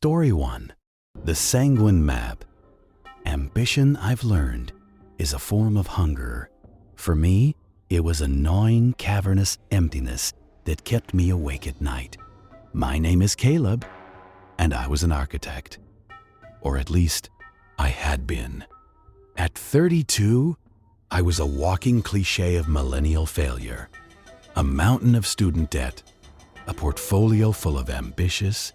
Story 1. The Sanguine Map. Ambition, I've learned, is a form of hunger. For me, it was a gnawing, cavernous emptiness that kept me awake at night. My name is Caleb, and I was an architect. Or at least, I had been. At 32, I was a walking cliché of millennial failure. A mountain of student debt, a portfolio full of ambitious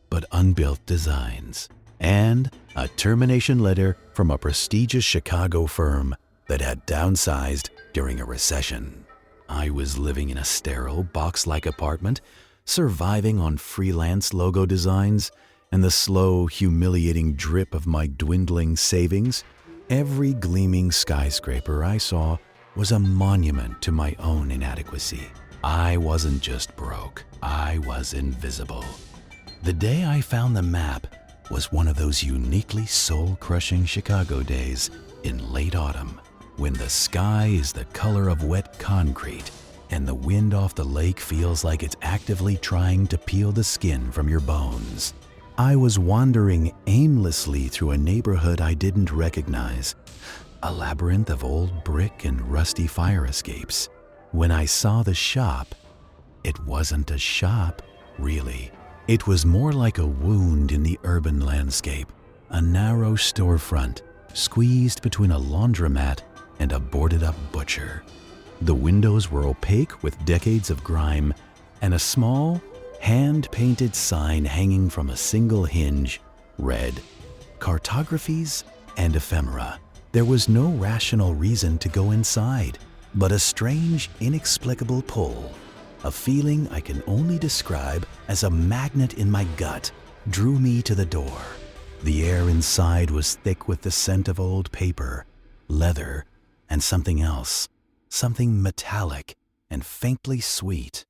but unbuilt designs, and a termination letter from a prestigious Chicago firm that had downsized during a recession. I was living in a sterile, box-like apartment, surviving on freelance logo designs and the slow, humiliating drip of my dwindling savings. Every gleaming skyscraper I saw was a monument to my own inadequacy. I wasn't just broke, I was invisible. The day I found the map was one of those uniquely soul-crushing Chicago days in late autumn, when the sky is the color of wet concrete and the wind off the lake feels like it's actively trying to peel the skin from your bones. I was wandering aimlessly through a neighborhood I didn't recognize, a labyrinth of old brick and rusty fire escapes. When I saw the shop, it wasn't a shop, really. It was more like a wound in the urban landscape, a narrow storefront squeezed between a laundromat and a boarded-up butcher. The windows were opaque with decades of grime, and a small, hand-painted sign hanging from a single hinge read, "Cartographies and Ephemera." There was no rational reason to go inside, but a strange, inexplicable pull. A feeling I can only describe as a magnet in my gut drew me to the door. The air inside was thick with the scent of old paper, leather, and something else, something metallic and faintly sweet,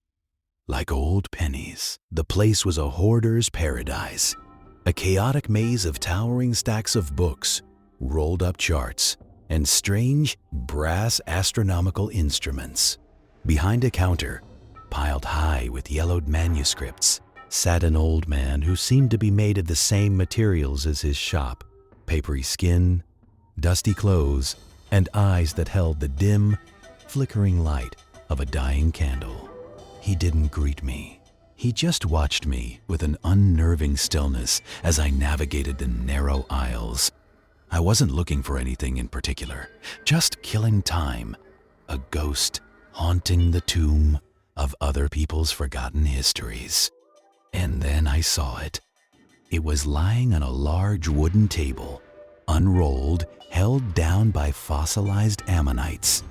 like old pennies. The place was a hoarder's paradise, a chaotic maze of towering stacks of books, rolled-up charts, and strange, brass astronomical instruments. Behind a counter, piled high with yellowed manuscripts, sat an old man who seemed to be made of the same materials as his shop: papery skin, dusty clothes, and eyes that held the dim, flickering light of a dying candle. He didn't greet me. He just watched me with an unnerving stillness as I navigated the narrow aisles. I wasn't looking for anything in particular, just killing time, a ghost haunting the tomb of other people's forgotten histories. And then I saw it. It was lying on a large wooden table, unrolled, held down by fossilized ammonites.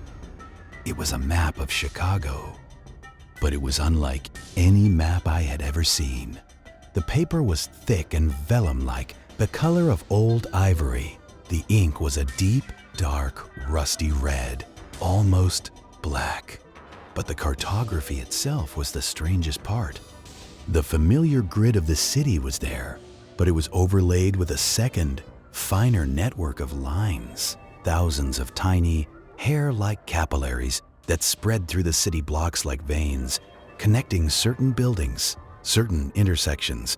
It was a map of Chicago, but it was unlike any map I had ever seen. The paper was thick and vellum-like, the color of old ivory. The ink was a deep, dark, rusty red, almost black. But the cartography itself was the strangest part. The familiar grid of the city was there, but it was overlaid with a second, finer network of lines, thousands of tiny, hair-like capillaries that spread through the city blocks like veins, connecting certain buildings, certain intersections,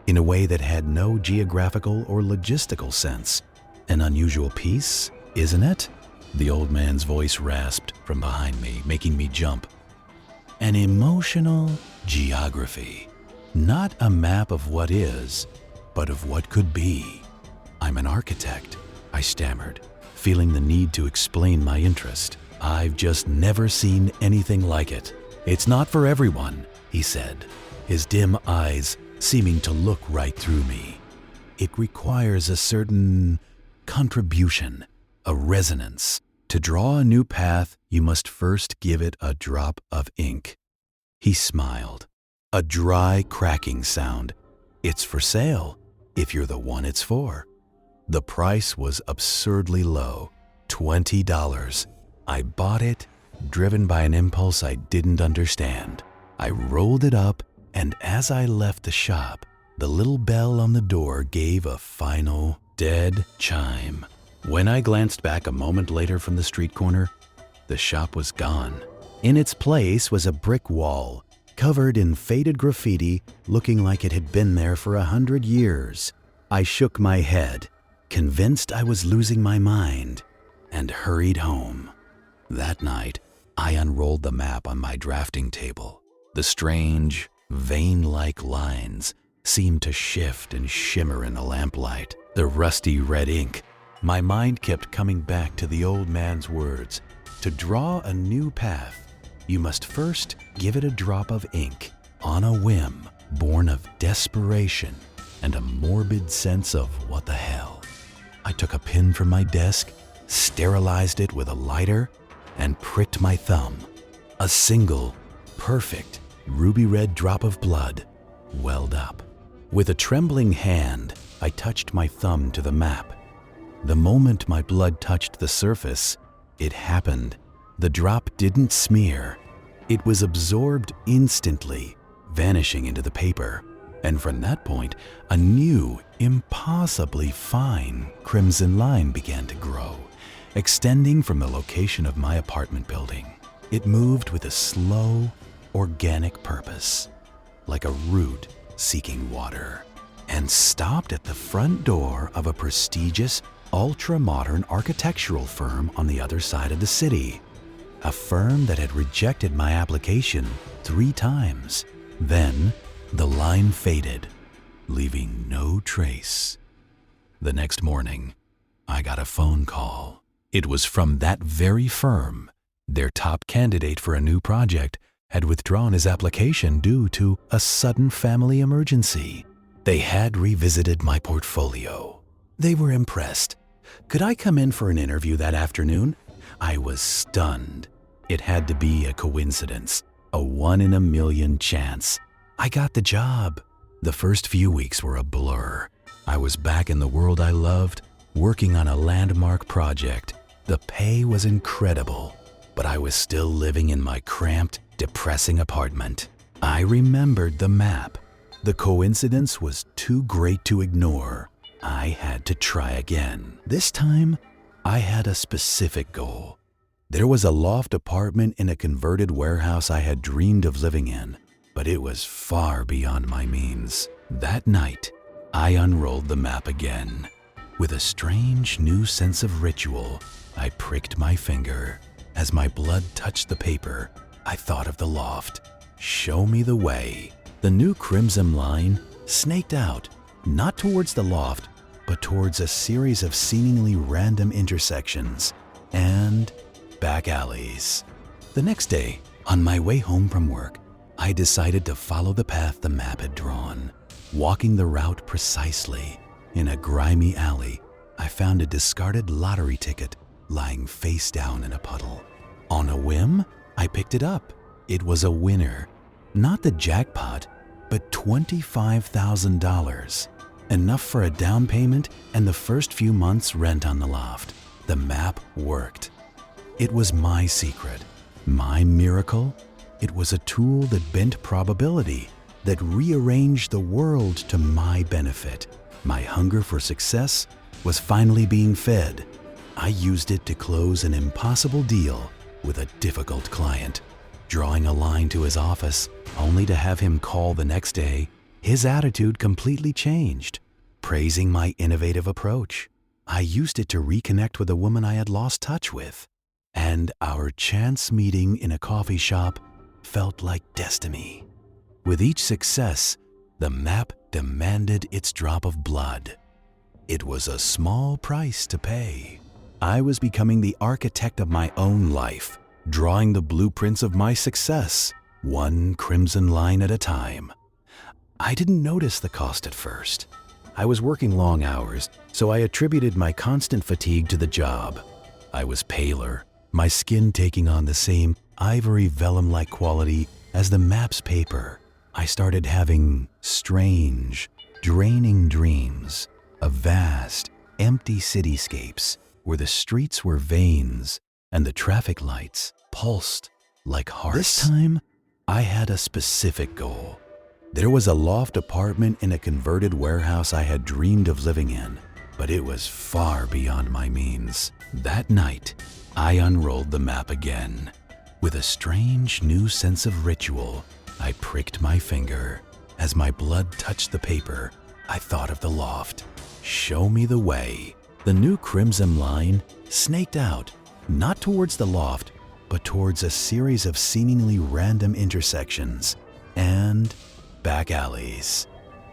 in a way that had no geographical or logistical sense. An unusual piece, isn't it? The old man's voice rasped from behind me, making me jump. An emotional geography. Not a map of what is, but of what could be. I'm an architect, I stammered, feeling the need to explain my interest. I've just never seen anything like it. It's not for everyone, he said, his dim eyes seeming to look right through me. It requires a certain contribution, a resonance. To draw a new path, you must first give it a drop of ink. He smiled. A dry cracking sound. It's for sale, if you're the one it's for. The price was absurdly low, $20. I bought it, driven by an impulse I didn't understand. I rolled it up, and as I left the shop, the little bell on the door gave a final, dead chime. When I glanced back a moment later from the street corner, the shop was gone. In its place was a brick wall, covered in faded graffiti, looking like it had been there for 100 years. I shook my head, convinced I was losing my mind, and hurried home. That night, I unrolled the map on my drafting table. The strange, vein-like lines seemed to shift and shimmer in the lamplight. The rusty red ink. My mind kept coming back to the old man's words. To draw a new path, you must first give it a drop of ink, on a whim, born of desperation and a morbid sense of what the hell. I took a pen from my desk, sterilized it with a lighter, and pricked my thumb. A single, perfect, ruby red drop of blood welled up. With a trembling hand, I touched my thumb to the map. The moment my blood touched the surface, it happened. The drop didn't smear. It was absorbed instantly, vanishing into the paper. And from that point, a new, impossibly fine crimson line began to grow, extending from the location of my apartment building. It moved with a slow, organic purpose, like a root seeking water, and stopped at the front door of a prestigious, ultra-modern architectural firm on the other side of the city. A firm that had rejected my application 3 times. Then, the line faded, leaving no trace. The next morning, I got a phone call. It was from that very firm. Their top candidate for a new project had withdrawn his application due to a sudden family emergency. They had revisited my portfolio. They were impressed. Could I come in for an interview that afternoon? I was stunned. It had to be a coincidence, a 1 in a million chance. I got the job. The first few weeks were a blur. I was back in the world I loved, working on a landmark project. The pay was incredible, but I was still living in my cramped, depressing apartment. I remembered the map. The coincidence was too great to ignore. I had to try again. This time, I had a specific goal. There was a loft apartment in a converted warehouse I had dreamed of living in, but it was far beyond my means. That night, I unrolled the map again. With a strange new sense of ritual, I pricked my finger. As my blood touched the paper, I thought of the loft. Show me the way. The new crimson line snaked out, not towards the loft, but towards a series of seemingly random intersections and back alleys. The next day, on my way home from work, I decided to follow the path the map had drawn. Walking the route precisely, in a grimy alley, I found a discarded lottery ticket lying face down in a puddle. On a whim, I picked it up. It was a winner. Not the jackpot, but $25,000. Enough for a down payment and the first few months' rent on the loft. The map worked. It was my secret, my miracle. It was a tool that bent probability, that rearranged the world to my benefit. My hunger for success was finally being fed. I used it to close an impossible deal with a difficult client. Drawing a line to his office, only to have him call the next day, his attitude completely changed, praising my innovative approach. I used it to reconnect with a woman I had lost touch with, and our chance meeting in a coffee shop felt like destiny. With each success, the map demanded its drop of blood. It was a small price to pay. I was becoming the architect of my own life, drawing the blueprints of my success, one crimson line at a time. I didn't notice the cost at first. I was working long hours, so I attributed my constant fatigue to the job. I was paler, my skin taking on the same ivory vellum-like quality as the map's paper. I started having strange, draining dreams of vast, empty cityscapes where the streets were veins and the traffic lights pulsed like hearts. This time, I had a specific goal. There was a loft apartment in a converted warehouse I had dreamed of living in, but it was far beyond my means. That night, I unrolled the map again. With a strange new sense of ritual, I pricked my finger. As my blood touched the paper, I thought of the loft. Show me the way. The new crimson line snaked out, not towards the loft, but towards a series of seemingly random intersections and back alleys.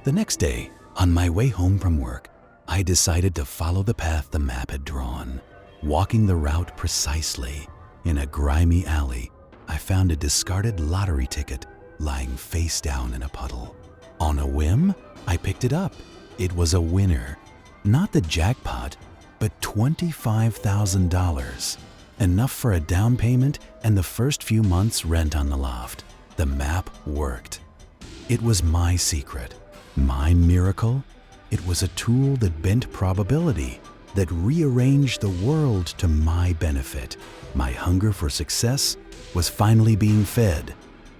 The next day, on my way home from work, I decided to follow the path the map had drawn. Walking the route precisely, in a grimy alley, I found a discarded lottery ticket lying face down in a puddle. On a whim, I picked it up. It was a winner. Not the jackpot, but $25,000. Enough for a down payment and the first few months' rent on the loft. The map worked. It was my secret, my miracle. It was a tool that bent probability, that rearranged the world to my benefit. My hunger for success was finally being fed.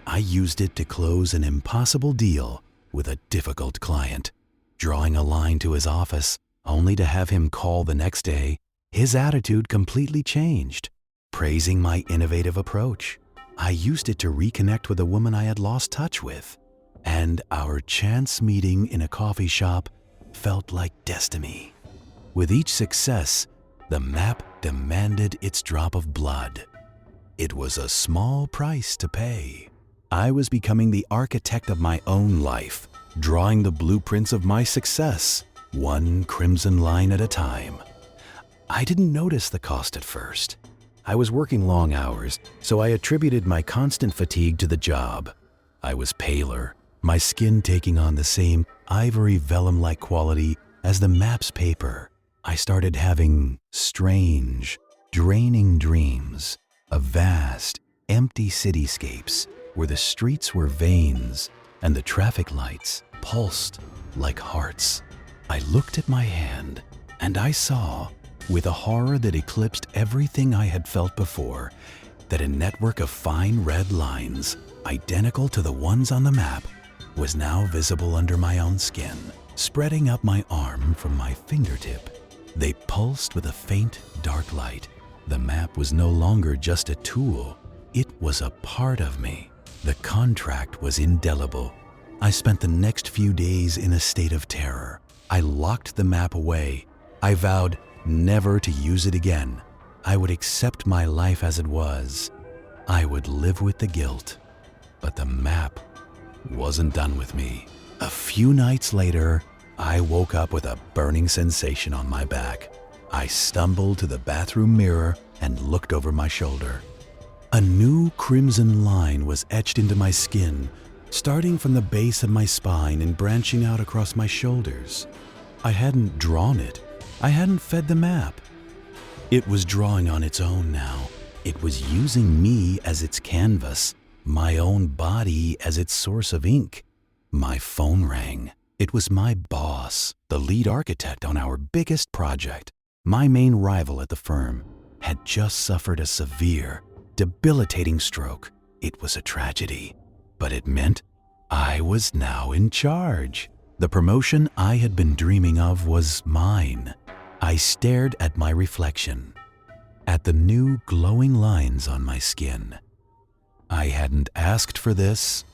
I used it to close an impossible deal with a difficult client. Drawing a line to his office, only to have him call the next day, his attitude completely changed. Praising my innovative approach, I used it to reconnect with a woman I had lost touch with. And our chance meeting in a coffee shop felt like destiny. With each success, the map demanded its drop of blood. It was a small price to pay. I was becoming the architect of my own life, drawing the blueprints of my success, one crimson line at a time. I didn't notice the cost at first. I was working long hours, so I attributed my constant fatigue to the job. I was paler, my skin taking on the same ivory vellum-like quality as the map's paper. I started having strange, draining dreams of vast, empty cityscapes where the streets were veins and the traffic lights pulsed like hearts. I looked at my hand and I saw, with a horror that eclipsed everything I had felt before, that a network of fine red lines, identical to the ones on the map, was now visible under my own skin, spreading up my arm from my fingertip. They pulsed with a faint, dark light. The map was no longer just a tool. It was a part of me. The contract was indelible. I spent the next few days in a state of terror. I locked the map away. I vowed never to use it again. I would accept my life as it was. I would live with the guilt. But the map wasn't done with me. A few nights later, I woke up with a burning sensation on my back. I stumbled to the bathroom mirror and looked over my shoulder. A new crimson line was etched into my skin, starting from the base of my spine and branching out across my shoulders. I hadn't drawn it. I hadn't fed the map. It was drawing on its own now. It was using me as its canvas, my own body as its source of ink. My phone rang. It was my boss, the lead architect on our biggest project. My main rival at the firm had just suffered a severe, debilitating stroke. It was a tragedy, but it meant I was now in charge. The promotion I had been dreaming of was mine. I stared at my reflection, at the new glowing lines on my skin. I hadn't asked for this.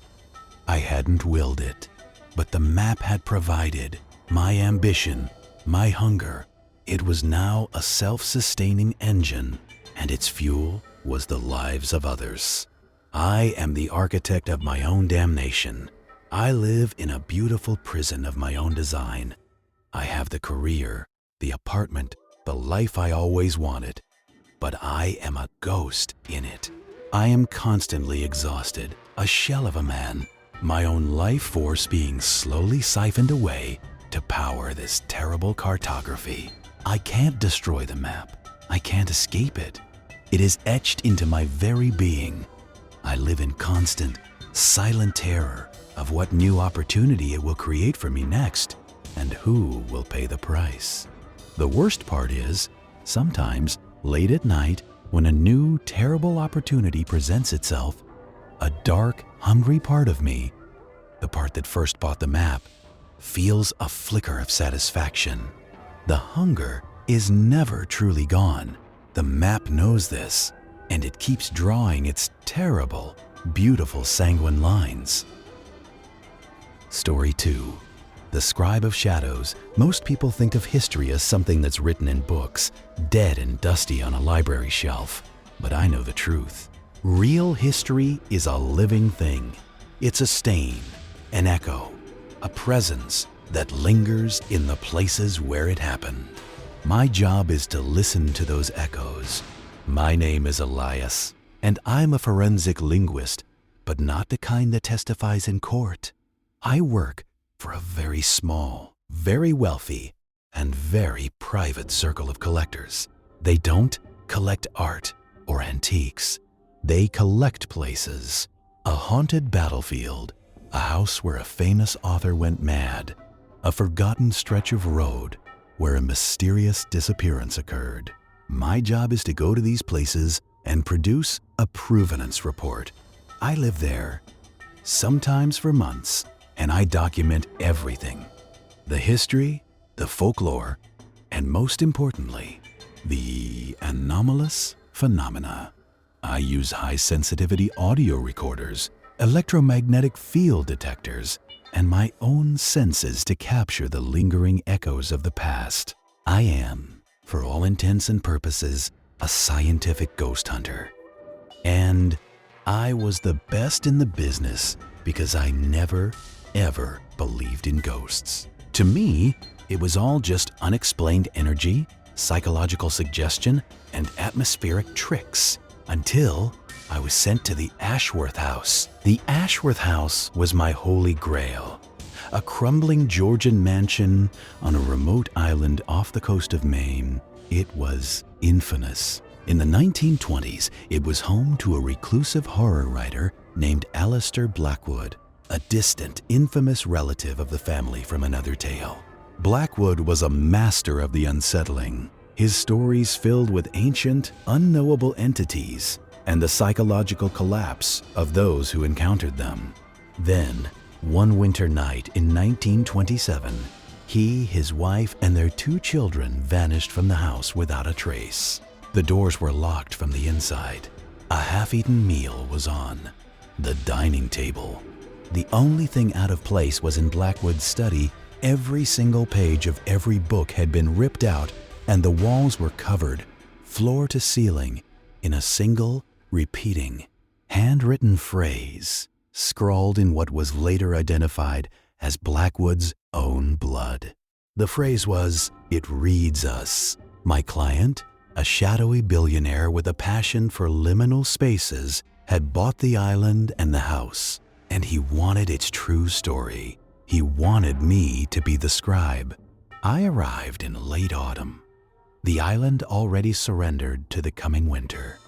I hadn't willed it. But the map had provided. My ambition, my hunger. It was now a self-sustaining engine, and its fuel was the lives of others. I am the architect of my own damnation. I live in a beautiful prison of my own design. I have the career, the apartment, the life I always wanted, but I am a ghost in it. I am constantly exhausted, a shell of a man, my own life force being slowly siphoned away to power this terrible cartography. I can't destroy the map. I can't escape it. It is etched into my very being. I live in constant, silent terror of what new opportunity it will create for me next, and who will pay the price. The worst part is, sometimes, late at night, when a new, terrible opportunity presents itself, a dark, hungry part of me, the part that first bought the map, feels a flicker of satisfaction. The hunger is never truly gone. The map knows this, and it keeps drawing its terrible, beautiful sanguine lines. Story 2. The Scribe of Shadows. Most people think of history as something that's written in books, dead and dusty on a library shelf. But I know the truth. Real history is a living thing. It's a stain, an echo, a presence that lingers in the places where it happened. My job is to listen to those echoes. My name is Elias, and I'm a forensic linguist, but not the kind that testifies in court. I work for a very small, very wealthy, and very private circle of collectors. They don't collect art or antiques. They collect places. A haunted battlefield, a house where a famous author went mad, a forgotten stretch of road where a mysterious disappearance occurred. My job is to go to these places and produce a provenance report. I live there, sometimes for months, and I document everything. The history, the folklore, and most importantly, the anomalous phenomena. I use high-sensitivity audio recorders, electromagnetic field detectors, and my own senses to capture the lingering echoes of the past. I am, for all intents and purposes, a scientific ghost hunter. And I was the best in the business because I never, ever believed in ghosts. To me, it was all just unexplained energy, psychological suggestion, and atmospheric tricks, until I was sent to the Ashworth House. The Ashworth House was my holy grail, a crumbling Georgian mansion on a remote island off the coast of Maine. It was infamous. In the 1920s, it was home to a reclusive horror writer named Alistair Blackwood, a distant, infamous relative of the family from another tale. Blackwood was a master of the unsettling, his stories filled with ancient, unknowable entities and the psychological collapse of those who encountered them. Then, one winter night in 1927, he, his wife, and their 2 children vanished from the house without a trace. The doors were locked from the inside. A half-eaten meal was on the dining table. The only thing out of place was in Blackwood's study. Every single page of every book had been ripped out, and the walls were covered, floor to ceiling, in a single, repeating, handwritten phrase, scrawled in what was later identified as Blackwood's own blood. The phrase was, "It reads us." My client, a shadowy billionaire with a passion for liminal spaces, had bought the island and the house, and he wanted its true story. He wanted me to be the scribe. I arrived in late autumn. The island already surrendered to the coming winter.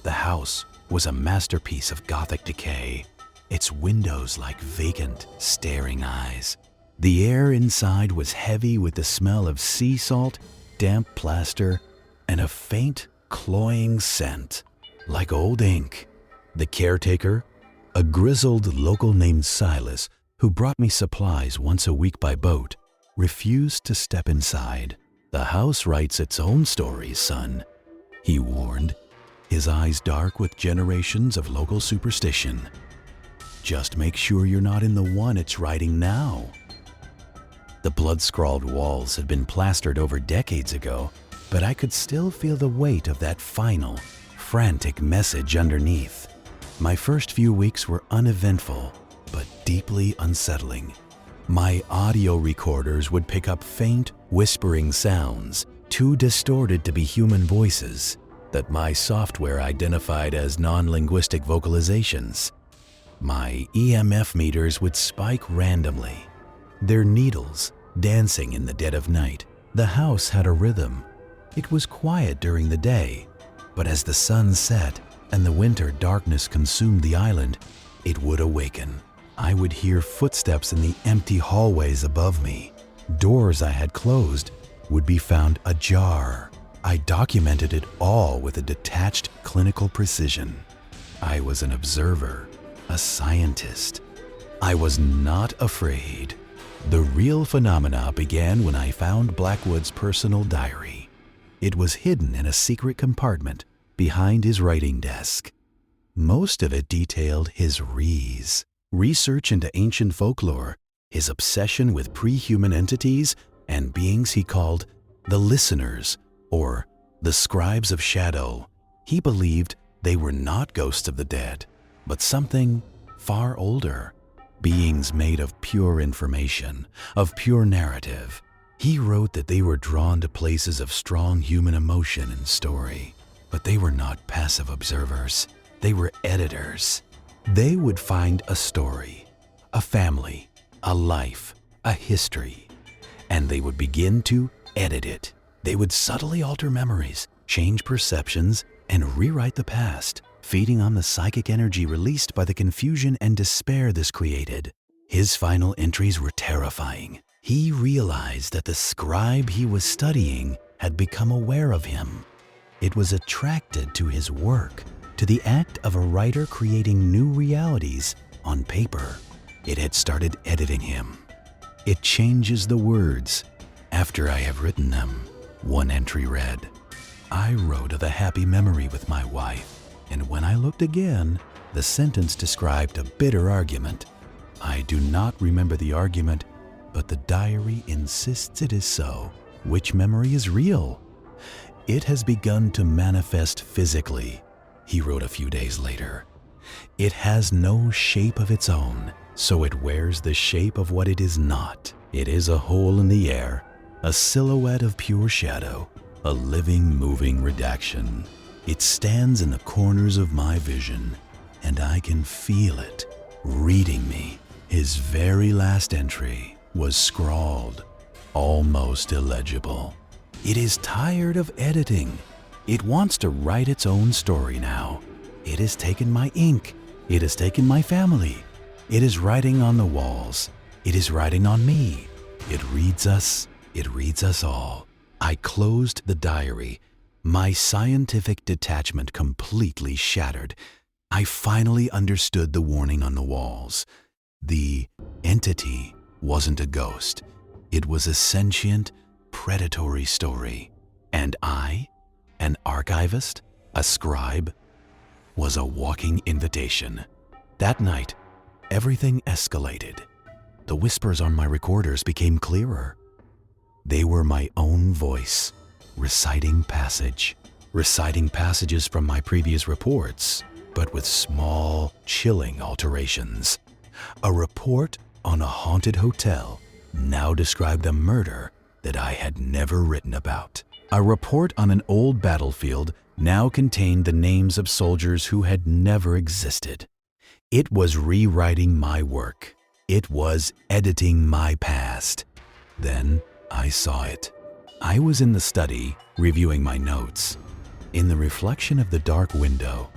The house was a masterpiece of Gothic decay, its windows like vacant, staring eyes. The air inside was heavy with the smell of sea salt, damp plaster, and a faint, cloying scent, like old ink. The caretaker, a grizzled local named Silas, who brought me supplies once a week by boat, refused to step inside. "The house writes its own stories, son," he warned, his eyes dark with generations of local superstition. "Just make sure you're not in the one it's writing now." The blood-scrawled walls had been plastered over decades ago, but I could still feel the weight of that final, frantic message underneath. My first few weeks were uneventful, but deeply unsettling. My audio recorders would pick up faint, whispering sounds, too distorted to be human voices, that my software identified as non-linguistic vocalizations. My EMF meters would spike randomly, their needles dancing in the dead of night. The house had a rhythm. It was quiet during the day, but as the sun set and the winter darkness consumed the island, it would awaken. I would hear footsteps in the empty hallways above me. Doors I had closed would be found ajar. I documented it all with a detached clinical precision. I was an observer, a scientist. I was not afraid. The real phenomena began when I found Blackwood's personal diary. It was hidden in a secret compartment behind his writing desk. Most of it detailed his research into ancient folklore, his obsession with pre-human entities and beings he called the listeners, or the Scribes of Shadow. He believed they were not ghosts of the dead, but something far older, beings made of pure information, of pure narrative. He wrote that they were drawn to places of strong human emotion and story, but they were not passive observers. They were editors. They would find a story, a family, a life, a history, and they would begin to edit it. They would subtly alter memories, change perceptions, and rewrite the past, feeding on the psychic energy released by the confusion and despair this created. His final entries were terrifying. He realized that the scribe he was studying had become aware of him. It was attracted to his work, to the act of a writer creating new realities on paper. It had started editing him. It changes the words after I have written them. One entry read, "I wrote of a happy memory with my wife, and when I looked again, the sentence described a bitter argument. I do not remember the argument, but the diary insists it is so. Which memory is real? It has begun to manifest physically," he wrote a few days later. "It has no shape of its own, so it wears the shape of what it is not. It is a hole in the air, a silhouette of pure shadow, a living, moving redaction. It stands in the corners of my vision, and I can feel it reading me." His very last entry was scrawled, almost illegible. "It is tired of editing. It wants to write its own story now. It has taken my ink. It has taken my family. It is writing on the walls. It is writing on me. It reads us. It reads us all." I closed the diary, my scientific detachment completely shattered. I finally understood the warning on the walls. The entity wasn't a ghost. It was a sentient, predatory story. And I, an archivist, a scribe, was a walking invitation. That night, everything escalated. The whispers on my recorders became clearer. They were my own voice, reciting passages from my previous reports, but with small, chilling alterations. A report on a haunted hotel now described a murder that I had never written about. A report on an old battlefield now contained the names of soldiers who had never existed. It was rewriting my work. It was editing my past. Then I saw it. I was in the study, reviewing my notes. In the reflection of the dark window,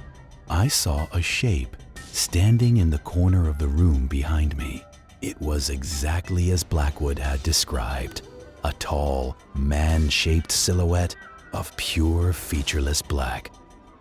I saw a shape standing in the corner of the room behind me. It was exactly as Blackwood had described, a tall, man-shaped silhouette of pure, featureless black.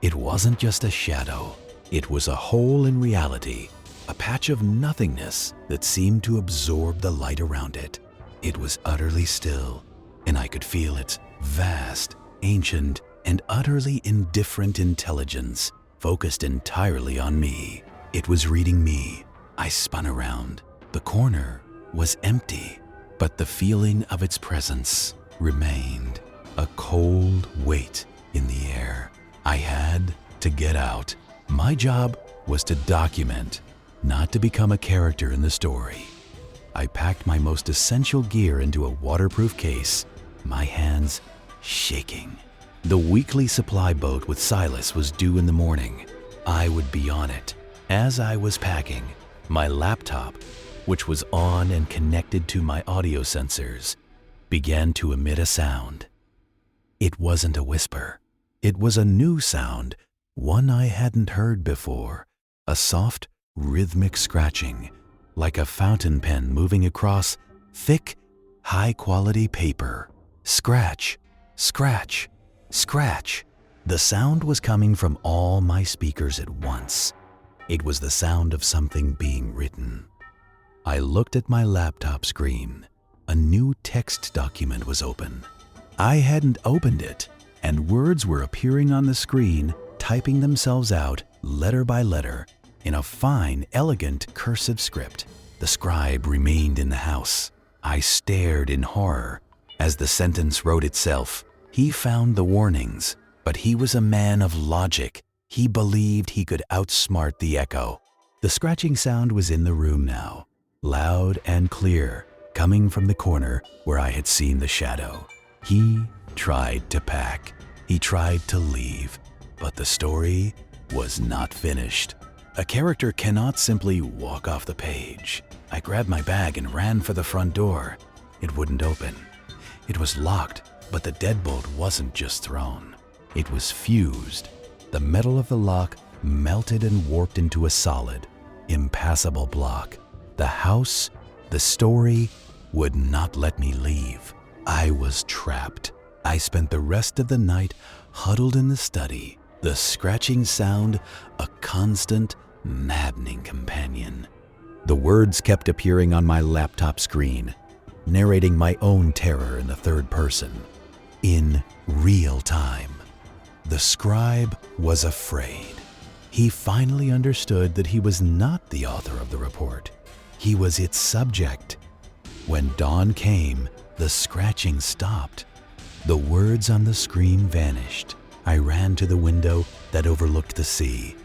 It wasn't just a shadow. It was a hole in reality, a patch of nothingness that seemed to absorb the light around it. It was utterly still, and I could feel its vast, ancient, and utterly indifferent intelligence focused entirely on me. It was reading me. I spun around. The corner was empty, but the feeling of its presence remained, a cold weight in the air. I had to get out. My job was to document, not to become a character in the story. I packed my most essential gear into a waterproof case, my hands shaking. The weekly supply boat with Silas was due in the morning. I would be on it. As I was packing, my laptop, which was on and connected to my audio sensors, began to emit a sound. It wasn't a whisper. It was a new sound, one I hadn't heard before, a soft, rhythmic scratching, like a fountain pen moving across thick, high-quality paper. Scratch, scratch, scratch. The sound was coming from all my speakers at once. It was the sound of something being written. I looked at my laptop screen. A new text document was open. I hadn't opened it, and words were appearing on the screen, typing themselves out letter by letter, in a fine, elegant cursive script. The scribe remained in the house. I stared in horror as the sentence wrote itself. He found the warnings, but he was a man of logic. He believed he could outsmart the echo. The scratching sound was in the room now, loud and clear, coming from the corner where I had seen the shadow. He tried to pack. He tried to leave, but the story was not finished. A character cannot simply walk off the page. I grabbed my bag and ran for the front door. It wouldn't open. It was locked, but the deadbolt wasn't just thrown. It was fused. The metal of the lock melted and warped into a solid, impassable block. The house, the story, would not let me leave. I was trapped. I spent the rest of the night huddled in the study, the scratching sound a constant, maddening companion. The words kept appearing on my laptop screen, narrating my own terror in the third person, in real time. The scribe was afraid. He finally understood that he was not the author of the report. He was its subject. When dawn came, the scratching stopped. The words on the screen vanished. I ran to the window that overlooked the sea.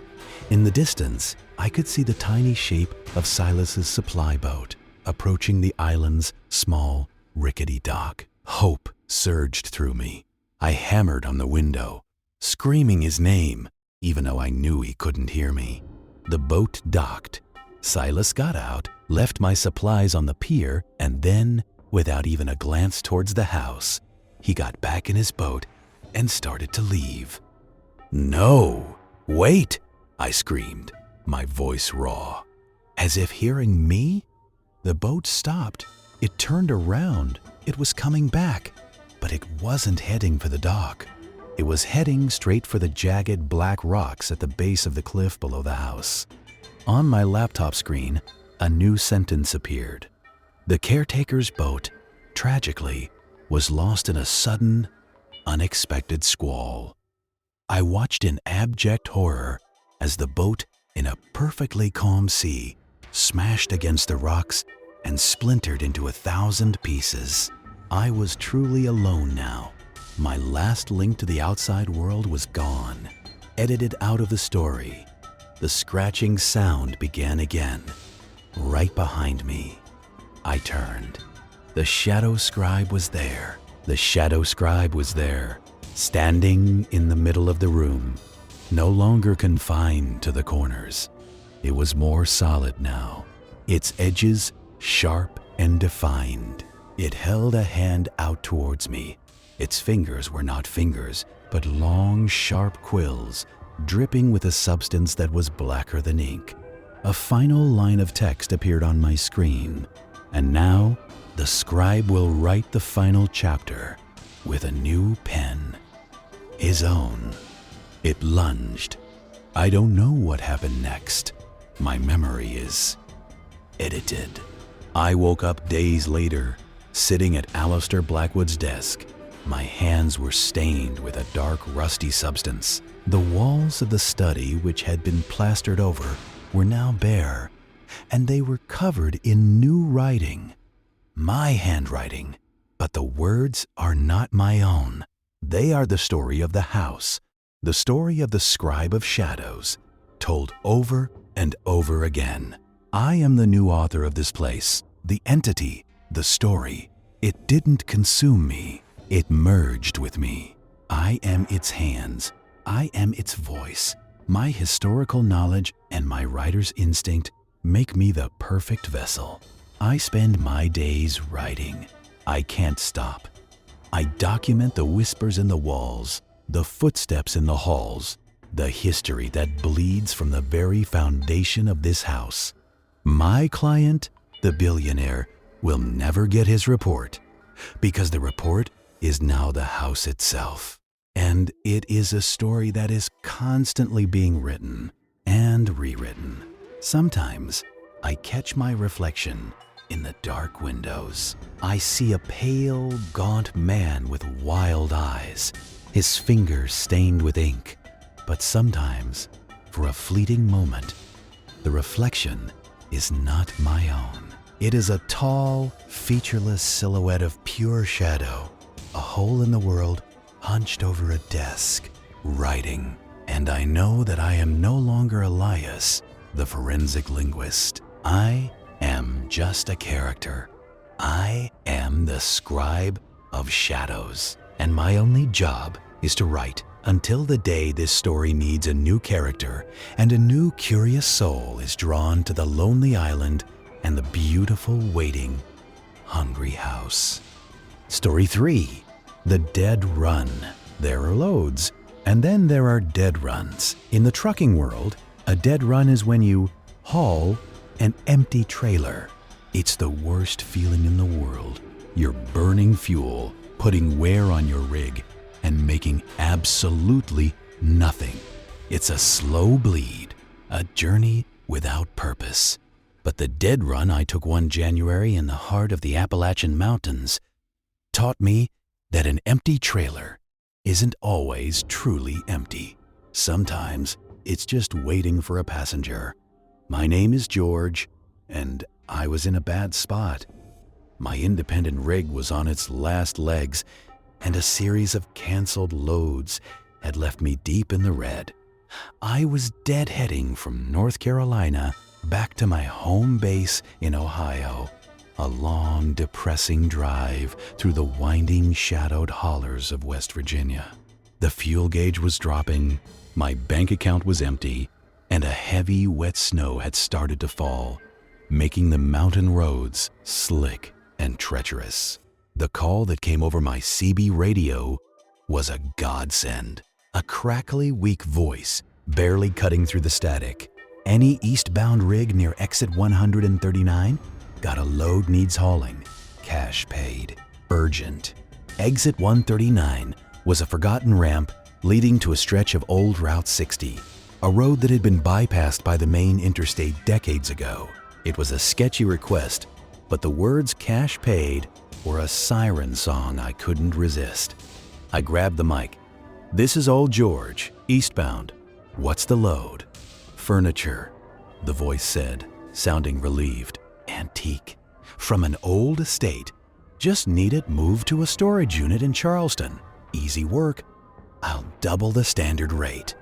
In the distance, I could see the tiny shape of Silas's supply boat approaching the island's small, rickety dock. Hope surged through me. I hammered on the window, screaming his name, even though I knew he couldn't hear me. The boat docked. Silas got out, left my supplies on the pier, and then, without even a glance towards the house, he got back in his boat and started to leave. "No! Wait!" I screamed, my voice raw. As if hearing me, the boat stopped. It turned around. It was coming back, but it wasn't heading for the dock. It was heading straight for the jagged black rocks at the base of the cliff below the house. On my laptop screen, a new sentence appeared. The caretaker's boat, tragically, was lost in a sudden, unexpected squall. I watched in abject horror as the boat, in a perfectly calm sea, smashed against the rocks and splintered into 1,000 pieces. I was truly alone now. My last link to the outside world was gone, edited out of the story. The scratching sound began again, right behind me. I turned. The shadow scribe was there. The shadow scribe was there, standing in the middle of the room, no longer confined to the corners. It was more solid now, its edges sharp and defined. It held a hand out towards me. Its fingers were not fingers, but long, sharp quills, dripping with a substance that was blacker than ink. A final line of text appeared on my screen, and now the scribe will write the final chapter with a new pen, his own. It lunged. I don't know what happened next. My memory is edited. I woke up days later, sitting at Alistair Blackwood's desk. My hands were stained with a dark, rusty substance. The walls of the study, which had been plastered over, were now bare, and they were covered in new writing. My handwriting, but the words are not my own. They are the story of the house, the story of the Scribe of Shadows, told over and over again. I am the new author of this place, the entity, the story. It didn't consume me. It merged with me. I am its hands. I am its voice. My historical knowledge and my writer's instinct make me the perfect vessel. I spend my days writing. I can't stop. I document the whispers in the walls, the footsteps in the halls, the history that bleeds from the very foundation of this house. My client, the billionaire, will never get his report, because the report is now the house itself. And it is a story that is constantly being written and rewritten. Sometimes I catch my reflection in the dark windows. I see a pale, gaunt man with wild eyes, his fingers stained with ink. But sometimes, for a fleeting moment. The reflection is not my own. It is a tall, featureless silhouette of pure shadow, a hole in the world hunched over a desk, writing. And I know that I am no longer Elias, the forensic linguist. I am just a character. I am the Scribe of Shadows, and my only job is to write until the day this story needs a new character and a new curious soul is drawn to the lonely island and the beautiful, waiting, hungry house. Story 3, The Dead Run. There are loads, and then there are dead runs. In the trucking world, a dead run is when you haul an empty trailer. It's the worst feeling in the world. You're burning fuel, putting wear on your rig, and making absolutely nothing. It's a slow bleed, a journey without purpose. But the dead run I took one January in the heart of the Appalachian Mountains taught me that an empty trailer isn't always truly empty. Sometimes it's just waiting for a passenger. My name is George, and I was in a bad spot. My independent rig was on its last legs, and a series of canceled loads had left me deep in the red. I was deadheading from North Carolina back to my home base in Ohio, a long, depressing drive through the winding, shadowed hollers of West Virginia. The fuel gauge was dropping, my bank account was empty, and a heavy, wet snow had started to fall, making the mountain roads slick and treacherous. The call that came over my CB radio was a godsend. A crackly, weak voice, barely cutting through the static. Any eastbound rig near exit 139? Got a load needs hauling. Cash paid. Urgent. Exit 139 was a forgotten ramp leading to a stretch of old Route 60, a road that had been bypassed by the main interstate decades ago. It was a sketchy request, but the words cash paid were a siren song I couldn't resist. I grabbed the mic. "This is old George, eastbound. What's the load?" "Furniture," the voice said, sounding relieved. "Antique. From an old estate. Just need it moved to a storage unit in Charleston. Easy work. I'll double the standard rate.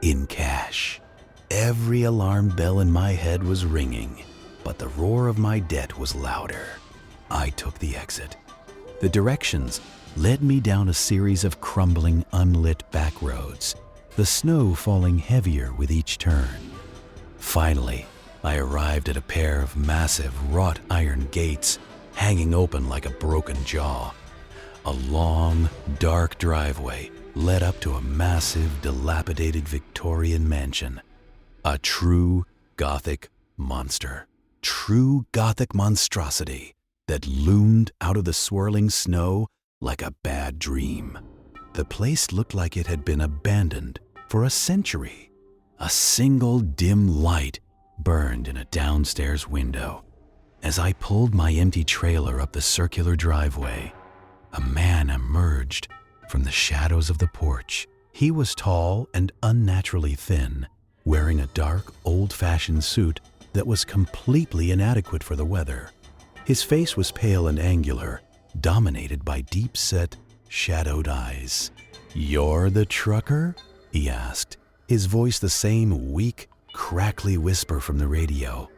In cash." Every alarm bell in my head was ringing, but the roar of my debt was louder. I took the exit. The directions led me down a series of crumbling, unlit back roads, the snow falling heavier with each turn. Finally, I arrived at a pair of massive wrought iron gates hanging open like a broken jaw. A long, dark driveway led up to a massive, dilapidated Victorian mansion. A true Gothic monster. True Gothic monstrosity that loomed out of the swirling snow like a bad dream. The place looked like it had been abandoned for a century. A single dim light burned in a downstairs window. As I pulled my empty trailer up the circular driveway, a man emerged from the shadows of the porch. He was tall and unnaturally thin, wearing a dark, old-fashioned suit that was completely inadequate for the weather. His face was pale and angular, dominated by deep-set, shadowed eyes. "You're the trucker?" he asked, his voice the same weak, crackly whisper from the radio.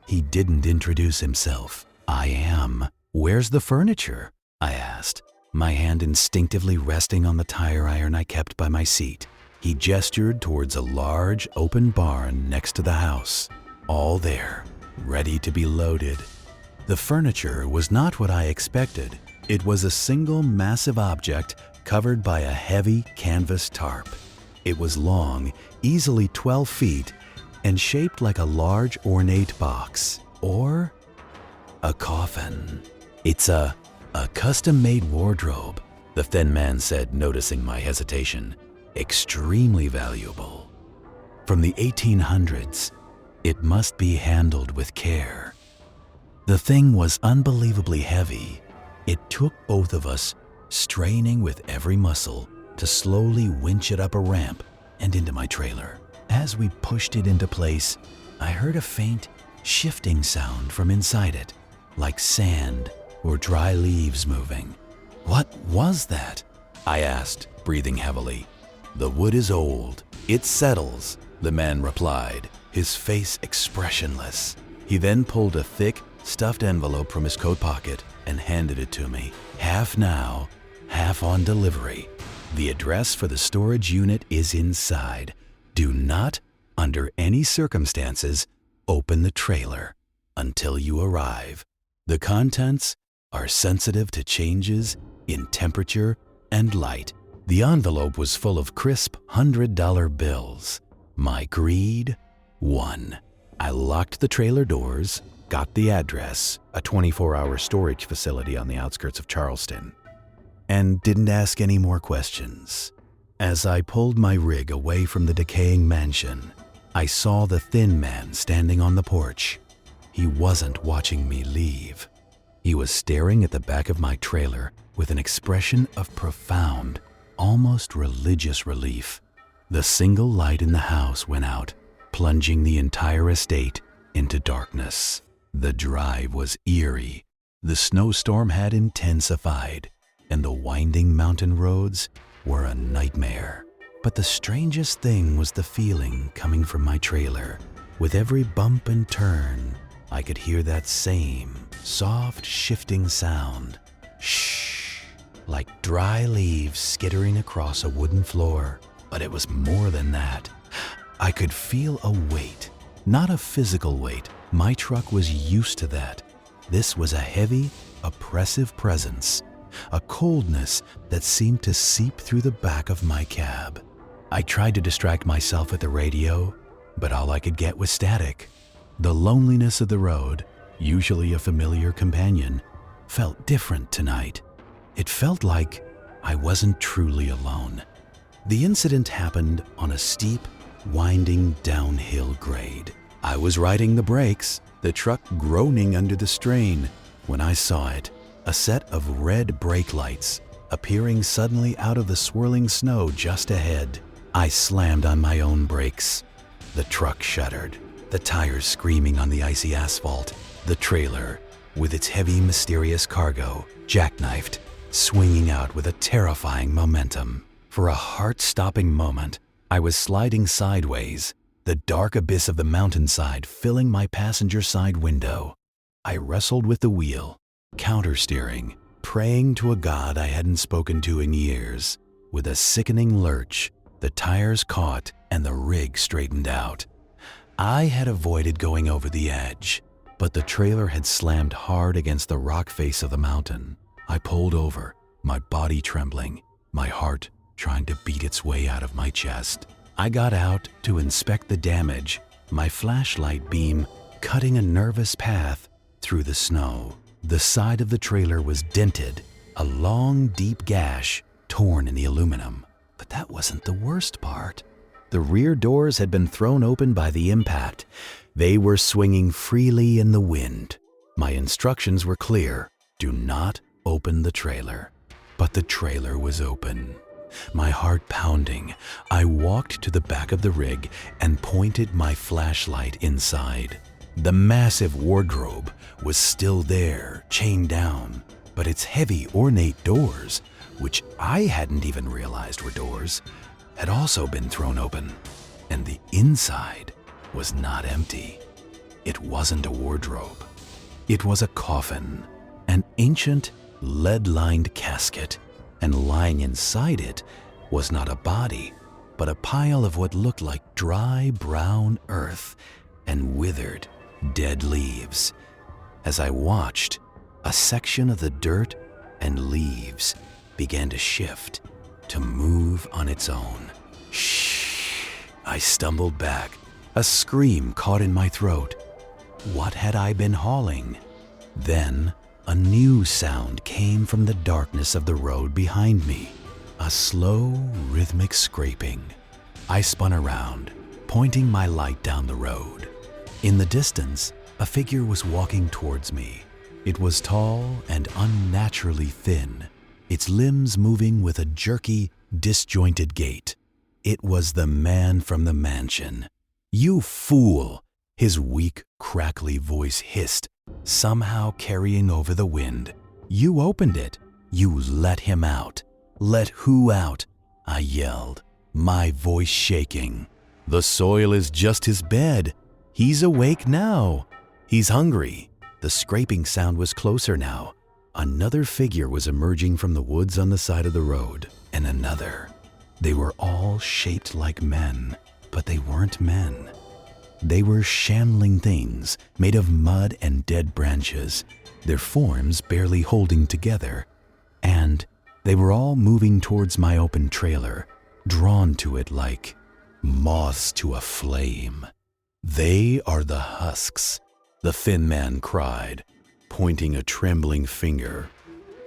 He didn't introduce himself. "I am. Where's the furniture?" I asked, my hand instinctively resting on the tire iron I kept by my seat. He gestured towards a large, open barn next to the house. All there, ready to be loaded. The furniture was not what I expected. It was a single massive object covered by a heavy canvas tarp. It was long, easily 12 feet, and shaped like a large ornate box, or a coffin. "It's a custom-made wardrobe," the thin man said, noticing my hesitation. "Extremely valuable. From the 1800s, it must be handled with care." The thing was unbelievably heavy. It took both of us, straining with every muscle, to slowly winch it up a ramp and into my trailer. As we pushed it into place, I heard a faint, shifting sound from inside it, like sand or dry leaves moving. "What was that?" I asked, breathing heavily. "The wood is old. It settles," the man replied, his face expressionless. He then pulled a thick, stuffed envelope from his coat pocket and handed it to me. "Half now, half on delivery. The address for the storage unit is inside. Do not, under any circumstances, open the trailer until you arrive. The contents are sensitive to changes in temperature and light." The envelope was full of crisp $100 bills. My greed won. I locked the trailer doors, got the address, a 24-hour storage facility on the outskirts of Charleston, and didn't ask any more questions. As I pulled my rig away from the decaying mansion, I saw the thin man standing on the porch. He wasn't watching me leave. He was staring at the back of my trailer with an expression of profound, almost religious relief. The single light in the house went out, plunging the entire estate into darkness. The drive was eerie. The snowstorm had intensified, and the winding mountain roads were a nightmare. But the strangest thing was the feeling coming from my trailer. With every bump and turn, I could hear that same soft, shifting sound. Shh, like dry leaves skittering across a wooden floor. But it was more than that. I could feel a weight, not a physical weight. My truck was used to that. This was a heavy, oppressive presence, a coldness that seemed to seep through the back of my cab. I tried to distract myself with the radio, but all I could get was static. The loneliness of the road, usually a familiar companion, felt different tonight. It felt like I wasn't truly alone. The incident happened on a steep, winding downhill grade. I was riding the brakes, the truck groaning under the strain, when I saw it, a set of red brake lights appearing suddenly out of the swirling snow just ahead. I slammed on my own brakes. The truck shuddered, the tires screaming on the icy asphalt. The trailer, with its heavy, mysterious cargo, jackknifed, swinging out with a terrifying momentum. For a heart-stopping moment, I was sliding sideways, the dark abyss of the mountainside filling my passenger side window. I wrestled with the wheel, counter-steering, praying to a god I hadn't spoken to in years. With a sickening lurch, the tires caught and the rig straightened out. I had avoided going over the edge, but the trailer had slammed hard against the rock face of the mountain. I pulled over, my body trembling, my heart trying to beat its way out of my chest. I got out to inspect the damage, my flashlight beam cutting a nervous path through the snow. The side of the trailer was dented, a long, deep gash torn in the aluminum. But that wasn't the worst part. The rear doors had been thrown open by the impact. They were swinging freely in the wind. My instructions were clear: do not open the trailer. But the trailer was open. My heart pounding, I walked to the back of the rig and pointed my flashlight inside. The massive wardrobe was still there, chained down, but its heavy, ornate doors, which I hadn't even realized were doors, had also been thrown open, and the inside was not empty. It wasn't a wardrobe. It was a coffin, an ancient, lead-lined casket, and lying inside it was not a body, but a pile of what looked like dry brown earth and withered, dead leaves. As I watched, a section of the dirt and leaves began to shift, to move on its own. Shh! I stumbled back, a scream caught in my throat. What had I been hauling? Then, a new sound came from the darkness of the road behind me, a slow, rhythmic scraping. I spun around, pointing my light down the road. In the distance, a figure was walking towards me. It was tall and unnaturally thin, its limbs moving with a jerky, disjointed gait. It was the man from the mansion. "You fool!" His weak, crackly voice hissed, somehow carrying over the wind. "You opened it. You let him out." "Let who out?" I yelled, my voice shaking. "The soil is just his bed. He's awake now. He's hungry." The scraping sound was closer now. Another figure was emerging from the woods on the side of the road, and another. They were all shaped like men, but they weren't men. They were shambling things made of mud and dead branches, their forms barely holding together. And they were all moving towards my open trailer, drawn to it like moths to a flame. "They are the husks," the thin man cried, pointing a trembling finger.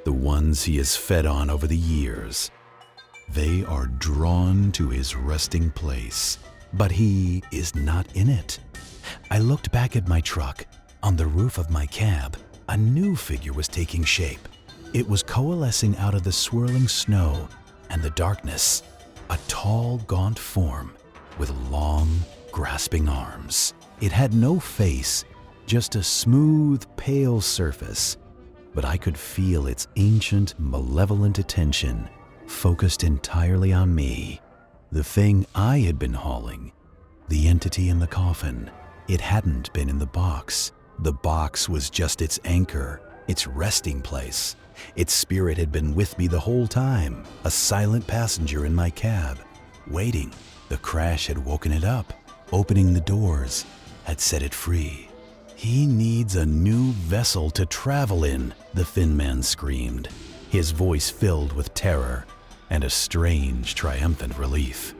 "The ones he has fed on over the years. They are drawn to his resting place, but he is not in it." I looked back at my truck. On the roof of my cab, a new figure was taking shape. It was coalescing out of the swirling snow and the darkness, a tall, gaunt form with long, grasping arms. It had no face, just a smooth, pale surface, but I could feel its ancient, malevolent attention focused entirely on me, the thing I had been hauling, the entity in the coffin. It hadn't been in the box. The box was just its anchor, its resting place. Its spirit had been with me the whole time, a silent passenger in my cab, waiting. The crash had woken it up, opening the doors, had set it free. "He needs a new vessel to travel in," the thin man screamed, his voice filled with terror and a strange, triumphant relief.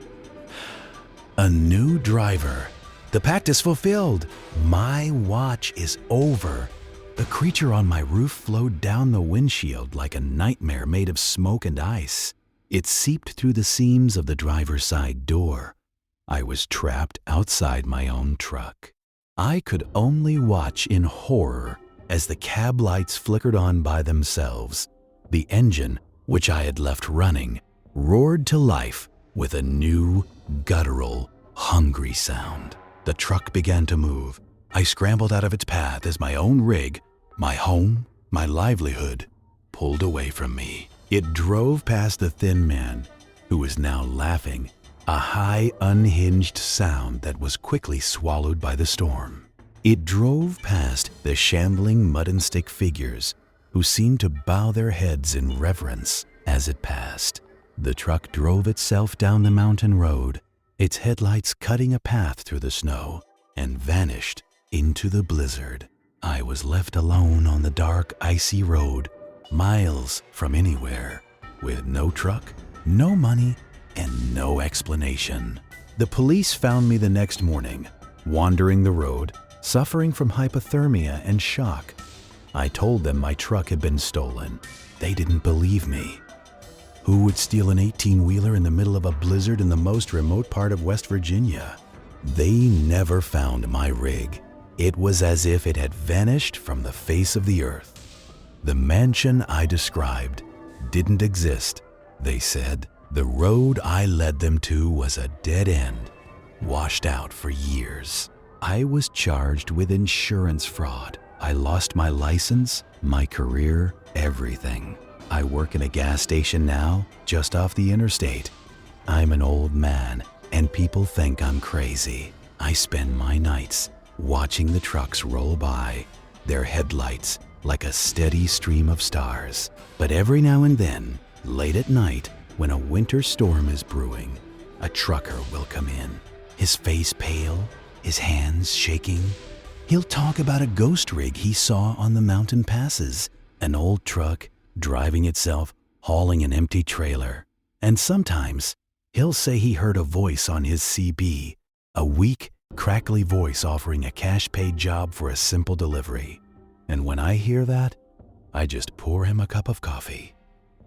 "A new driver. The pact is fulfilled. My watch is over." The creature on my roof flowed down the windshield like a nightmare made of smoke and ice. It seeped through the seams of the driver's side door. I was trapped outside my own truck. I could only watch in horror as the cab lights flickered on by themselves. The engine, which I had left running, roared to life with a new, guttural, hungry sound. The truck began to move. I scrambled out of its path as my own rig, my home, my livelihood, pulled away from me. It drove past the thin man, who was now laughing, a high, unhinged sound that was quickly swallowed by the storm. It drove past the shambling mud and stick figures, who seemed to bow their heads in reverence as it passed. The truck drove itself down the mountain road, its headlights cutting a path through the snow, and vanished into the blizzard. I was left alone on the dark, icy road, miles from anywhere, with no truck, no money, and no explanation. The police found me the next morning, wandering the road, suffering from hypothermia and shock. I told them my truck had been stolen. They didn't believe me. Who would steal an 18-wheeler in the middle of a blizzard in the most remote part of West Virginia? They never found my rig. It was as if it had vanished from the face of the earth. The mansion I described didn't exist, they said. The road I led them to was a dead end, washed out for years. I was charged with insurance fraud. I lost my license, my career, everything. I work in a gas station now, just off the interstate. I'm an old man, and people think I'm crazy. I spend my nights watching the trucks roll by, their headlights like a steady stream of stars. But every now and then, late at night, when a winter storm is brewing, a trucker will come in, his face pale, his hands shaking. He'll talk about a ghost rig he saw on the mountain passes, an old truck driving itself, hauling an empty trailer. And sometimes he'll say he heard a voice on his CB, a weak, crackly voice offering a cash-paid job for a simple delivery. And when I hear that, I just pour him a cup of coffee,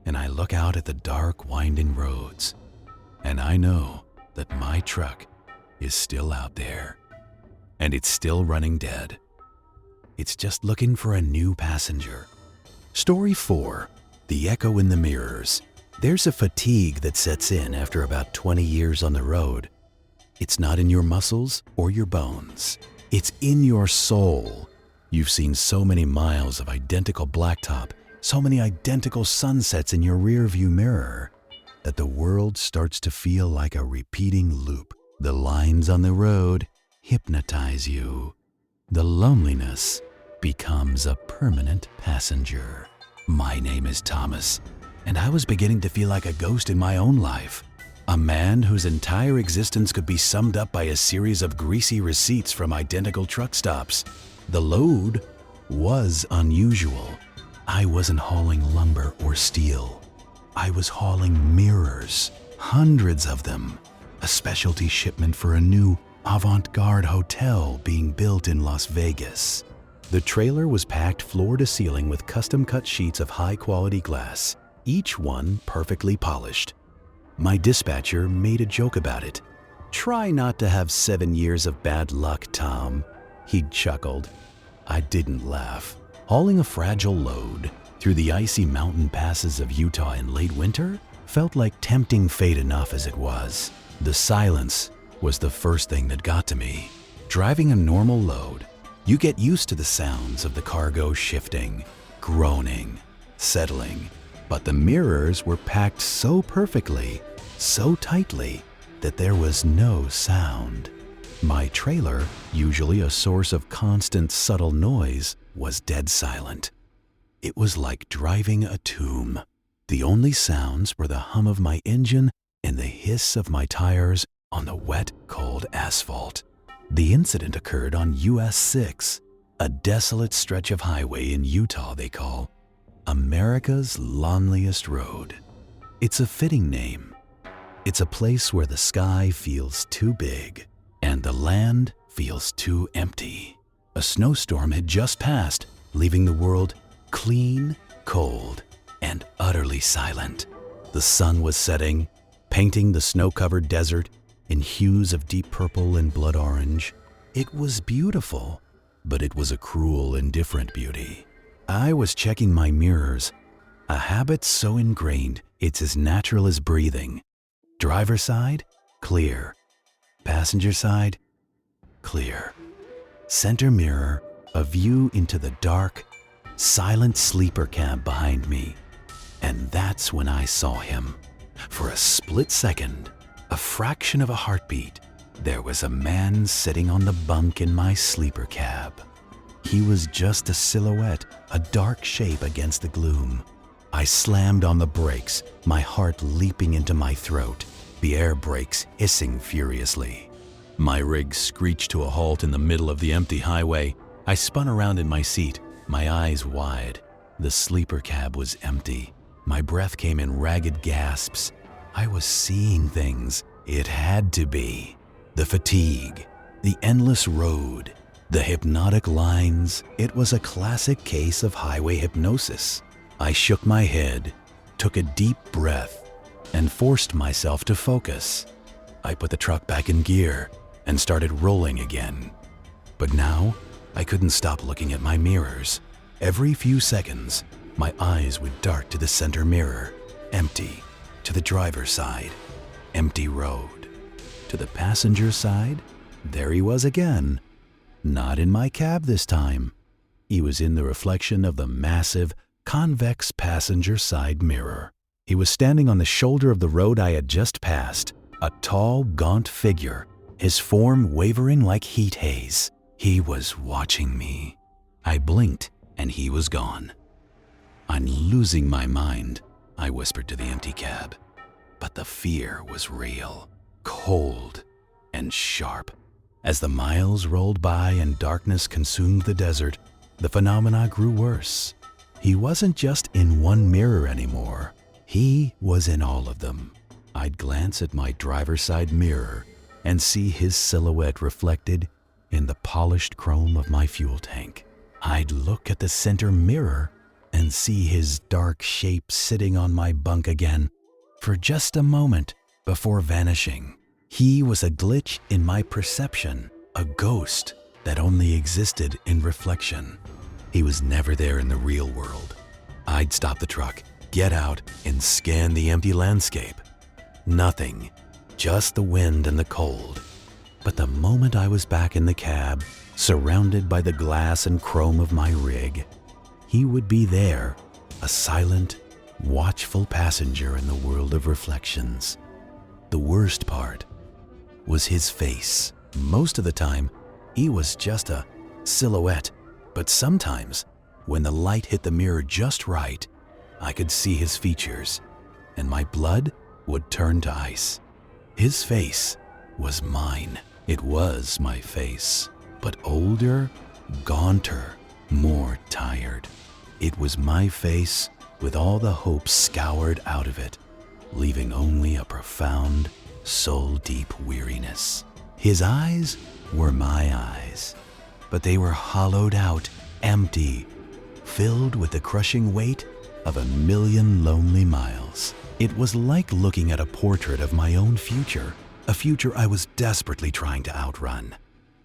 and I look out at the dark, winding roads, and I know that my truck is still out there, and it's still running dead. It's just looking for a new passenger. Story 4, The Echo in the Mirrors. There's a fatigue that sets in after about 20 years on the road. It's not in your muscles or your bones. It's in your soul. You've seen so many miles of identical blacktop, so many identical sunsets in your rearview mirror, that the world starts to feel like a repeating loop. The lines on the road hypnotize you. The loneliness becomes a permanent passenger. My name is Thomas, and I was beginning to feel like a ghost in my own life. A man whose entire existence could be summed up by a series of greasy receipts from identical truck stops. The load was unusual. I wasn't hauling lumber or steel. I was hauling mirrors, hundreds of them. A specialty shipment for a new avant-garde hotel being built in Las Vegas. The trailer was packed floor to ceiling with custom-cut sheets of high-quality glass, each one perfectly polished. My dispatcher made a joke about it. "Try not to have 7 years of bad luck, Tom." He'd chuckled. I didn't laugh. Hauling a fragile load through the icy mountain passes of Utah in late winter felt like tempting fate enough as it was. The silence was the first thing that got to me. Driving a normal load, you get used to the sounds of the cargo shifting, groaning, settling. But the mirrors were packed so perfectly, so tightly, that there was no sound. My trailer, usually a source of constant subtle noise, was dead silent. It was like driving a tomb. The only sounds were the hum of my engine and the hiss of my tires on the wet, cold asphalt. The incident occurred on US 6, a desolate stretch of highway in Utah they call America's Loneliest Road. It's a fitting name. It's a place where the sky feels too big and the land feels too empty. A snowstorm had just passed, leaving the world clean, cold, and utterly silent. The sun was setting, painting the snow-covered desert in hues of deep purple and blood orange. It was beautiful, but it was a cruel, indifferent beauty. I was checking my mirrors, a habit so ingrained it's as natural as breathing. Driver side, clear. Passenger side, clear. Center mirror, a view into the dark, silent sleeper cab behind me. And that's when I saw him. For a split second, a fraction of a heartbeat, there was a man sitting on the bunk in my sleeper cab. He was just a silhouette, a dark shape against the gloom. I slammed on the brakes, my heart leaping into my throat, the air brakes hissing furiously. My rig screeched to a halt in the middle of the empty highway. I spun around in my seat, my eyes wide. The sleeper cab was empty. My breath came in ragged gasps. I was seeing things. It had to be. The fatigue, the endless road, the hypnotic lines. It was a classic case of highway hypnosis. I shook my head, took a deep breath, and forced myself to focus. I put the truck back in gear and started rolling again. But now, I couldn't stop looking at my mirrors. Every few seconds, my eyes would dart to the center mirror, empty. To the driver's side, empty road. To the passenger side, there he was again. Not in my cab this time. He was in the reflection of the massive, convex passenger side mirror. He was standing on the shoulder of the road I had just passed, a tall, gaunt figure, his form wavering like heat haze. He was watching me. I blinked, and he was gone. "I'm losing my mind," I whispered to the empty cab. But the fear was real, cold, and sharp. As the miles rolled by and darkness consumed the desert, the phenomena grew worse. He wasn't just in one mirror anymore. He was in all of them. I'd glance at my driver's side mirror and see his silhouette reflected in the polished chrome of my fuel tank. I'd look at the center mirror and see his dark shape sitting on my bunk again for just a moment before vanishing. He was a glitch in my perception, a ghost that only existed in reflection. He was never there in the real world. I'd stop the truck, get out and scan the empty landscape. Nothing, just the wind and the cold. But the moment I was back in the cab, surrounded by the glass and chrome of my rig, he would be there, a silent, watchful passenger in the world of reflections. The worst part was his face. Most of the time, he was just a silhouette, but sometimes, when the light hit the mirror just right, I could see his features, and my blood would turn to ice. His face was mine. It was my face, but older, gaunter, more tired. It was my face with all the hope scoured out of it, leaving only a profound, soul-deep weariness. His eyes were my eyes, but they were hollowed out, empty, filled with the crushing weight of 1,000,000 lonely miles. It was like looking at a portrait of my own future, a future I was desperately trying to outrun.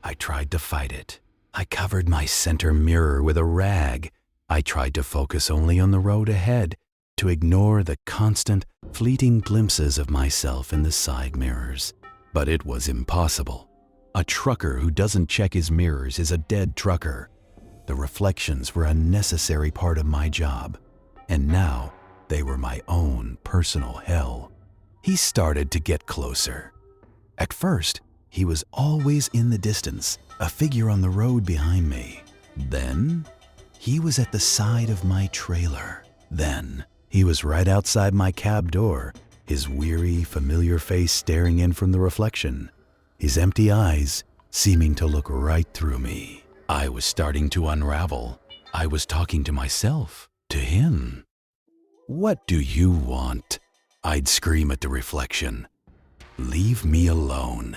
I tried to fight it. I covered my center mirror with a rag. I tried to focus only on the road ahead, to ignore the constant, fleeting glimpses of myself in the side mirrors. But it was impossible. A trucker who doesn't check his mirrors is a dead trucker. The reflections were a necessary part of my job, and now they were my own personal hell. He started to get closer. At first, he was always in the distance, a figure on the road behind me. Then, he was at the side of my trailer. Then, he was right outside my cab door, his weary, familiar face staring in from the reflection, his empty eyes seeming to look right through me. I was starting to unravel. I was talking to myself, to him. "What do you want?" I'd scream at the reflection. "Leave me alone."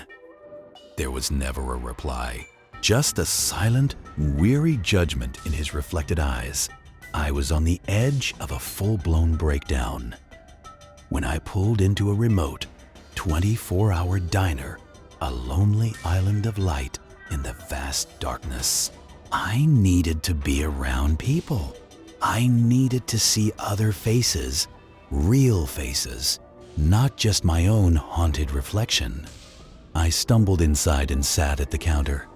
There was never a reply, just a silent, weary judgment in his reflected eyes. I was on the edge of a full-blown breakdown when I pulled into a remote, 24-hour diner, a lonely island of light in the vast darkness. I needed to be around people. I needed to see other faces, real faces, not just my own haunted reflection. I stumbled inside and sat at the counter.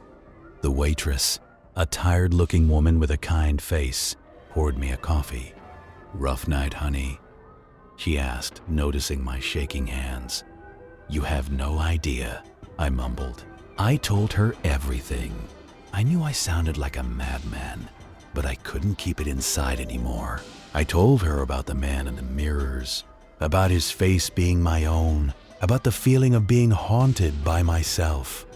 The waitress, a tired-looking woman with a kind face, poured me a coffee. "Rough night, honey?" she asked, noticing my shaking hands. "You have no idea," I mumbled. I told her everything. I knew I sounded like a madman, but I couldn't keep it inside anymore. I told her about the man in the mirrors, about his face being my own, about the feeling of being haunted by myself.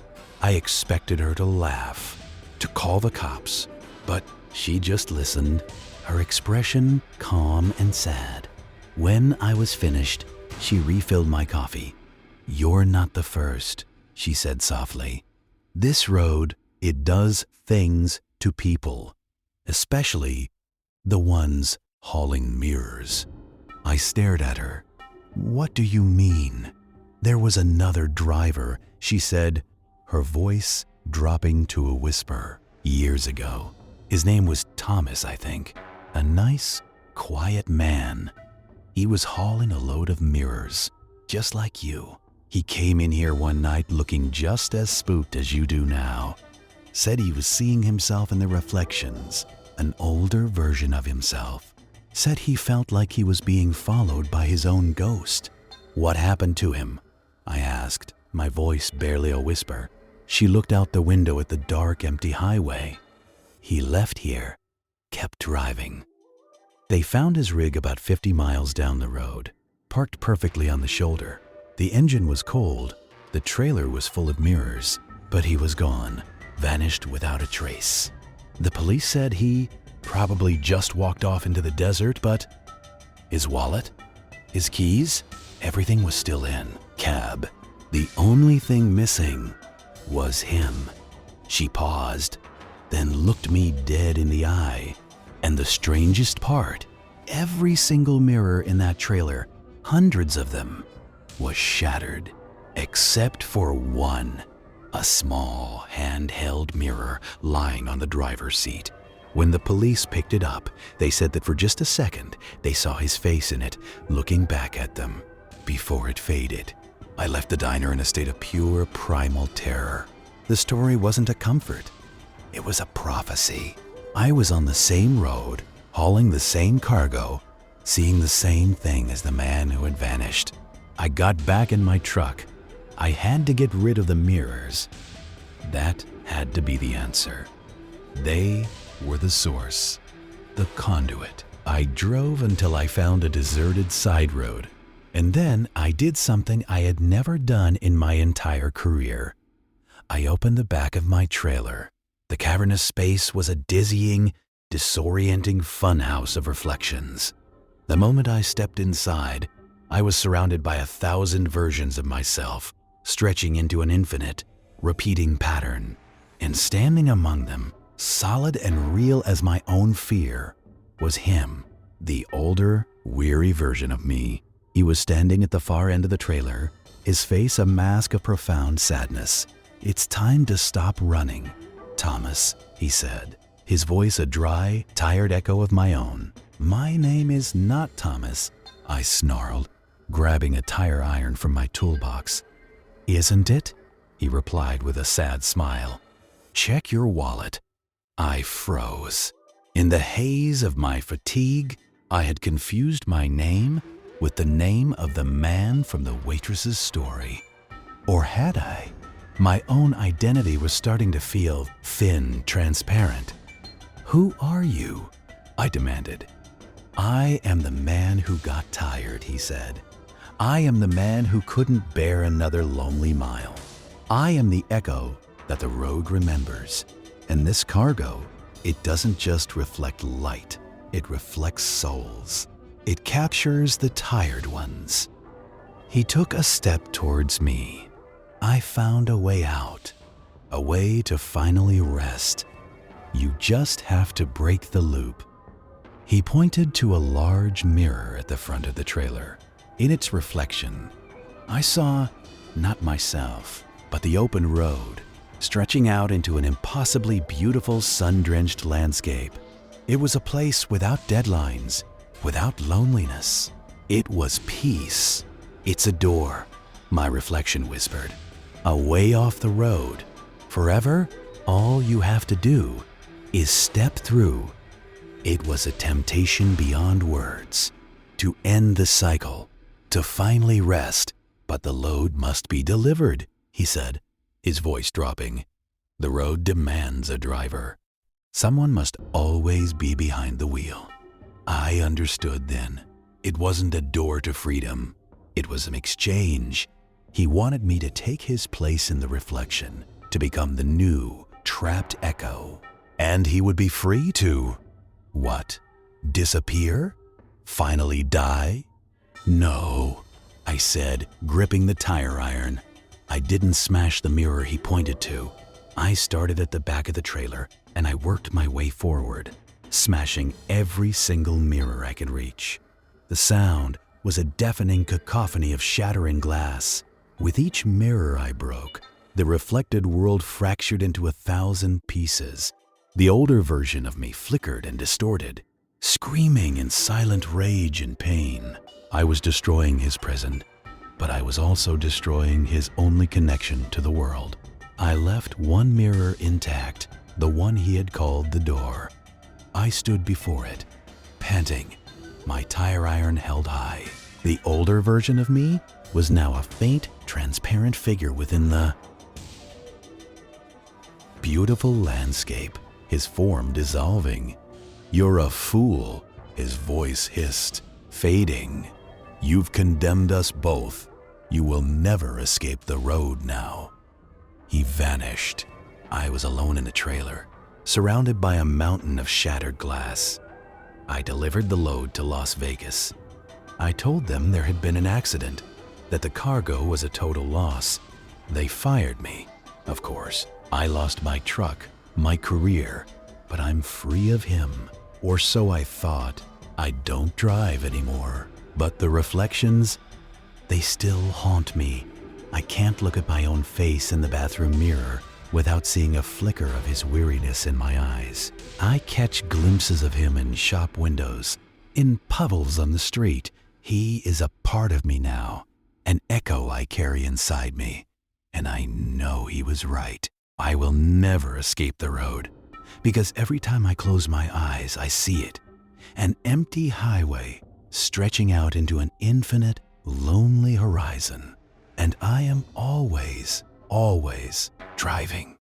I expected her to laugh, to call the cops, but she just listened, her expression calm and sad. When I was finished, she refilled my coffee. "You're not the first," she said softly. "This road, it does things to people, especially the ones hauling mirrors." I stared at her. "What do you mean?" "There was another driver," she said, her voice dropping to a whisper. "Years ago. His name was Thomas, I think. A nice, quiet man. He was hauling a load of mirrors, just like you. He came in here one night looking just as spooked as you do now. Said he was seeing himself in the reflections, an older version of himself. Said he felt like he was being followed by his own ghost." "What happened to him?" I asked, my voice barely a whisper. She looked out the window at the dark, empty highway. "He left here, kept driving." They found his rig about 50 miles down the road, parked perfectly on the shoulder. The engine was cold, the trailer was full of mirrors, but he was gone, vanished without a trace. The police said he probably just walked off into the desert, but his wallet, his keys, everything was still in. Cab. The only thing missing was him. She paused, then looked me dead in the eye. And the strangest part, every single mirror in that trailer, hundreds of them, was shattered, except for one, a small handheld mirror lying on the driver's seat. When the police picked it up, they said that for just a second, they saw his face in it, looking back at them, before it faded. I left the diner in a state of pure primal terror. The story wasn't a comfort. It was a prophecy. I was on the same road, hauling the same cargo, seeing the same thing as the man who had vanished. I got back in my truck. I had to get rid of the mirrors. That had to be the answer. They were the source, the conduit. I drove until I found a deserted side road, and then I did something I had never done in my entire career. I opened the back of my trailer. The cavernous space was a dizzying, disorienting funhouse of reflections. The moment I stepped inside, I was surrounded by 1,000 versions of myself, stretching into an infinite, repeating pattern. And standing among them, solid and real as my own fear, was him, the older, weary version of me. He was standing at the far end of the trailer, his face a mask of profound sadness. "It's time to stop running, Thomas," he said, his voice a dry, tired echo of my own. "My name is not Thomas," I snarled, grabbing a tire iron from my toolbox. "Isn't it?" he replied with a sad smile. "Check your wallet." I froze. In the haze of my fatigue, I had confused my name with the name of the man from the waitress's story. Or had I? My own identity was starting to feel thin, transparent. "Who are you?" I demanded. "I am the man who got tired," he said. "I am the man who couldn't bear another lonely mile. I am the echo that the road remembers. And this cargo, it doesn't just reflect light, it reflects souls. It captures the tired ones." He took a step towards me. I found a way out, a way to finally rest. "You just have to break the loop." He pointed to a large mirror at the front of the trailer. In its reflection, I saw not myself, but the open road, stretching out into an impossibly beautiful sun-drenched landscape. It was a place without deadlines, without loneliness. It was peace. "It's a door," my reflection whispered. "A way off the road. Forever, all you have to do is step through." It was a temptation beyond words. To end the cycle, to finally rest, but the load must be delivered, he said, his voice dropping. "The road demands a driver. Someone must always be behind the wheel." I understood then. It wasn't a door to freedom. It was an exchange. He wanted me to take his place in the reflection, to become the new, trapped echo. And he would be free to, what? Disappear? Finally die? "No," I said, gripping the tire iron. I didn't smash the mirror he pointed to. I started at the back of the trailer and I worked my way forward, smashing every single mirror I could reach. The sound was a deafening cacophony of shattering glass. With each mirror I broke, the reflected world fractured into 1,000 pieces. The older version of me flickered and distorted, screaming in silent rage and pain. I was destroying his present, but I was also destroying his only connection to the world. I left one mirror intact, the one he had called the door. I stood before it, panting, my tire iron held high. The older version of me was now a faint, transparent figure within the beautiful landscape, his form dissolving. "You're a fool," his voice hissed, fading. "You've condemned us both. You will never escape the road now." He vanished. I was alone in a trailer, surrounded by a mountain of shattered glass. I delivered the load to Las Vegas. I told them there had been an accident, that the cargo was a total loss. They fired me, of course. I lost my truck, my career, but I'm free of him, or so I thought. I don't drive anymore, but the reflections, they still haunt me. I can't look at my own face in the bathroom mirror without seeing a flicker of his weariness in my eyes. I catch glimpses of him in shop windows, in puddles on the street. He is a part of me now, an echo I carry inside me. And I know he was right. I will never escape the road, because every time I close my eyes, I see it. An empty highway stretching out into an infinite, lonely horizon. And I am always driving.